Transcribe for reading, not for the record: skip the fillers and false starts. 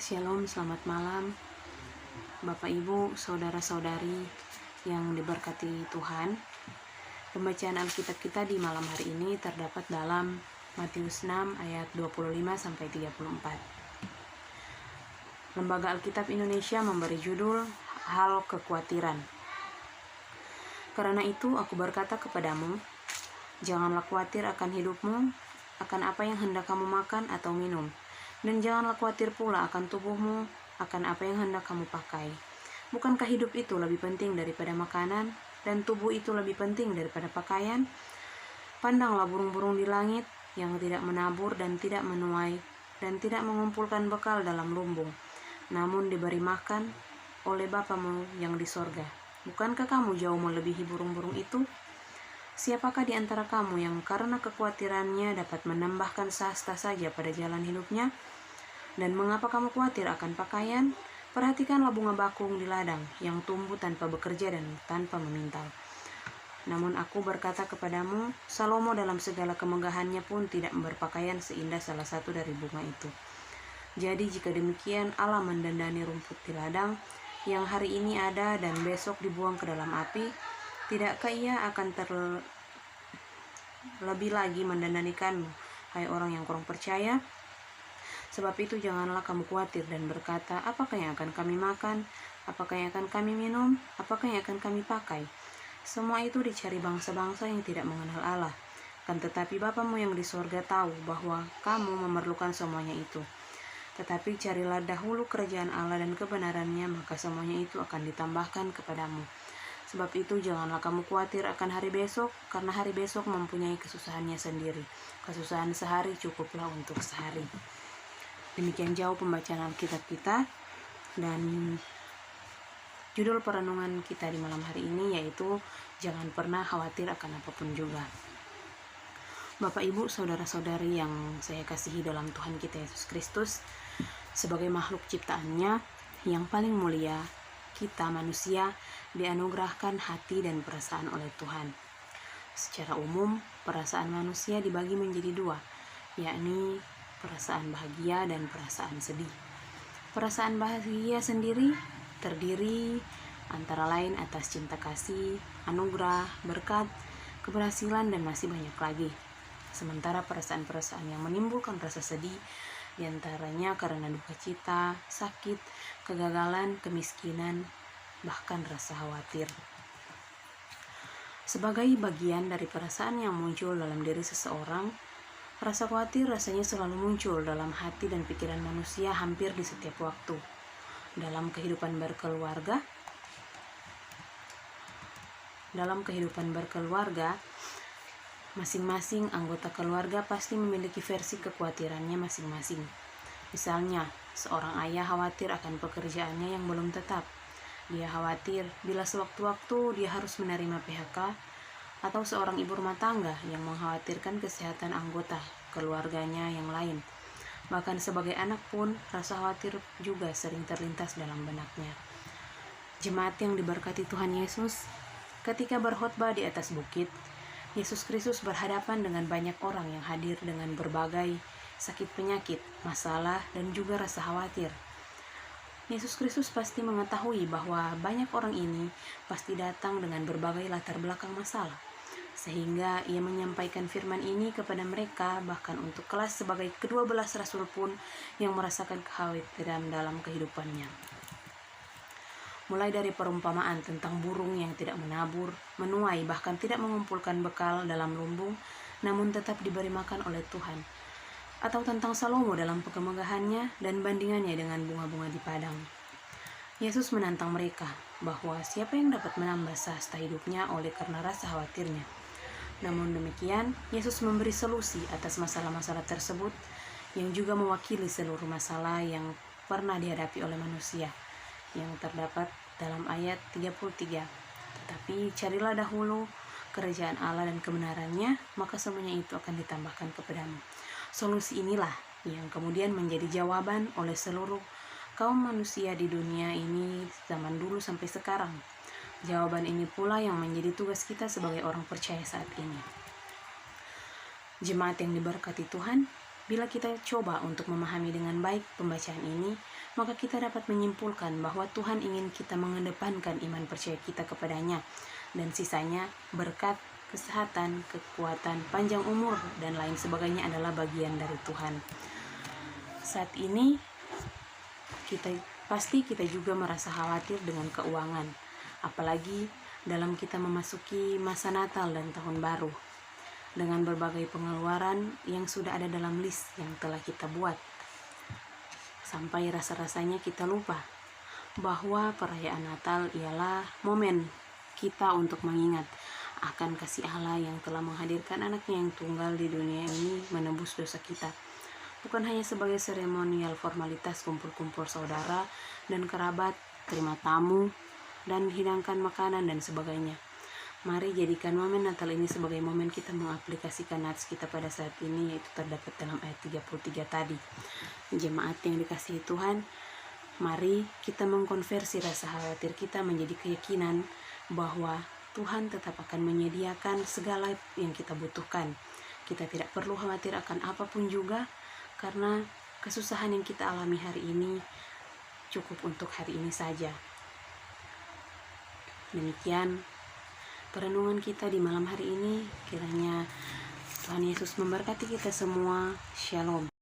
Shalom, selamat malam Bapak Ibu, Saudara-saudari yang diberkati Tuhan. Pembacaan Alkitab kita di malam hari ini terdapat dalam Matius 6 ayat 25-34. Lembaga Alkitab Indonesia memberi judul Hal Kekhawatiran. Karena itu aku berkata kepadamu, janganlah khawatir akan hidupmu, akan apa yang hendak kamu makan atau minum. Dan janganlah khawatir pula akan tubuhmu, akan apa yang hendak kamu pakai. Bukankah hidup itu lebih penting daripada makanan, dan tubuh itu lebih penting daripada pakaian? Pandanglah burung-burung di langit, yang tidak menabur dan tidak menuai, dan tidak mengumpulkan bekal dalam lumbung, namun diberi makan oleh Bapamu yang di sorga. Bukankah kamu jauh melebihi burung-burung itu? Siapakah di antara kamu yang karena kekhawatirannya dapat menambahkan sehasta saja pada jalan hidupnya? Dan mengapa kamu khawatir akan pakaian? Perhatikanlah bunga bakung di ladang yang tumbuh tanpa bekerja dan tanpa memintal. Namun aku berkata kepadamu, Salomo dalam segala kemegahannya pun tidak berpakaian seindah salah satu dari bunga itu. Jadi jika demikian Allah mendandani rumput di ladang yang hari ini ada dan besok dibuang ke dalam api, tidakkah ia akan lebih lagi mendandanikanmu, hai orang yang kurang percaya? Sebab itu janganlah kamu khawatir dan berkata, apakah yang akan kami makan? Apakah yang akan kami minum? Apakah yang akan kami pakai? Semua itu dicari bangsa-bangsa yang tidak mengenal Allah. Kan tetapi Bapamu yang di sorga tahu bahwa kamu memerlukan semuanya itu. Tetapi carilah dahulu kerajaan Allah dan kebenarannya, maka semuanya itu akan ditambahkan kepadamu. Sebab itu janganlah kamu khawatir akan hari besok, karena hari besok mempunyai kesusahannya sendiri. Kesusahan sehari cukuplah untuk sehari. Demikian jauh pembacaan Alkitab kita, dan judul perenungan kita di malam hari ini yaitu jangan pernah khawatir akan apapun juga. Bapak Ibu, saudara-saudari yang saya kasihi dalam Tuhan kita Yesus Kristus, sebagai makhluk ciptaannya yang paling mulia, kita manusia dianugerahkan hati dan perasaan oleh Tuhan. Secara umum, perasaan manusia dibagi menjadi dua, yakni perasaan bahagia dan perasaan sedih. Perasaan bahagia sendiri terdiri antara lain atas cinta kasih, anugerah, berkat, keberhasilan, dan masih banyak lagi. Sementara perasaan-perasaan yang menimbulkan rasa sedih diantaranya karena duka cita, sakit, kegagalan, kemiskinan, bahkan rasa khawatir. Sebagai bagian dari perasaan yang muncul dalam diri seseorang, rasa khawatir rasanya selalu muncul dalam hati dan pikiran manusia hampir di setiap waktu. Dalam kehidupan berkeluarga, masing-masing anggota keluarga pasti memiliki versi kekhawatirannya masing-masing. Misalnya, seorang ayah khawatir akan pekerjaannya yang belum tetap. Dia khawatir bila sewaktu-waktu dia harus menerima PHK, atau seorang ibu rumah tangga yang mengkhawatirkan kesehatan anggota keluarganya yang lain. Bahkan sebagai anak pun, rasa khawatir juga sering terlintas dalam benaknya. Jemaat yang diberkati Tuhan Yesus, ketika berkhotbah di atas bukit, Yesus Kristus berhadapan dengan banyak orang yang hadir dengan berbagai sakit penyakit, masalah, dan juga rasa khawatir. Yesus Kristus pasti mengetahui bahwa banyak orang ini pasti datang dengan berbagai latar belakang masalah, sehingga ia menyampaikan firman ini kepada mereka, bahkan untuk kelas sebagai ke-12 rasul pun yang merasakan kekhawatiran dalam kehidupannya. Mulai dari perumpamaan tentang burung yang tidak menabur, menuai, bahkan tidak mengumpulkan bekal dalam lumbung, namun tetap diberi makan oleh Tuhan. Atau tentang Salomo dalam kemegahannya dan bandingannya dengan bunga-bunga di padang. Yesus menantang mereka bahwa siapa yang dapat menambah sehasta hidupnya oleh karena rasa khawatirnya. Namun demikian, Yesus memberi solusi atas masalah-masalah tersebut yang juga mewakili seluruh masalah yang pernah dihadapi oleh manusia, yang terdapat dalam ayat 33. Tetapi carilah dahulu kerajaan Allah dan kebenarannya, maka semuanya itu akan ditambahkan kepadamu. Solusi inilah yang kemudian menjadi jawaban oleh seluruh kaum manusia di dunia ini zaman dulu sampai sekarang. Jawaban ini pula yang menjadi tugas kita sebagai orang percaya saat ini. Jemaat yang diberkati Tuhan, Bila kita coba untuk memahami dengan baik pembacaan ini, maka kita dapat menyimpulkan bahwa Tuhan ingin kita mengedepankan iman percaya kita kepadanya, dan sisanya berkat, kesehatan, kekuatan, panjang umur, dan lain sebagainya adalah bagian dari Tuhan. Saat ini kita juga merasa khawatir dengan keuangan, apalagi dalam kita memasuki masa Natal dan Tahun Baru, dengan berbagai pengeluaran yang sudah ada dalam list yang telah kita buat. Sampai rasa-rasanya kita lupa bahwa perayaan Natal ialah momen kita untuk mengingat akan kasih Allah yang telah menghadirkan anaknya yang tunggal di dunia ini menebus dosa kita. Bukan hanya sebagai seremonial formalitas kumpul-kumpul saudara dan kerabat, terima tamu, dan hidangkan makanan dan sebagainya. Mari jadikan momen Natal ini sebagai momen kita mengaplikasikan nats kita pada saat ini, yaitu terdapat dalam ayat 33 tadi. Jemaat yang dikasihi Tuhan, mari kita mengkonversi rasa khawatir kita menjadi keyakinan bahwa Tuhan tetap akan menyediakan segala yang kita butuhkan. Kita tidak perlu khawatir akan apapun juga, karena kesusahan yang kita alami hari ini cukup untuk hari ini saja. Demikian perenungan kita di malam hari ini. Kiranya Tuhan Yesus memberkati kita semua. Shalom.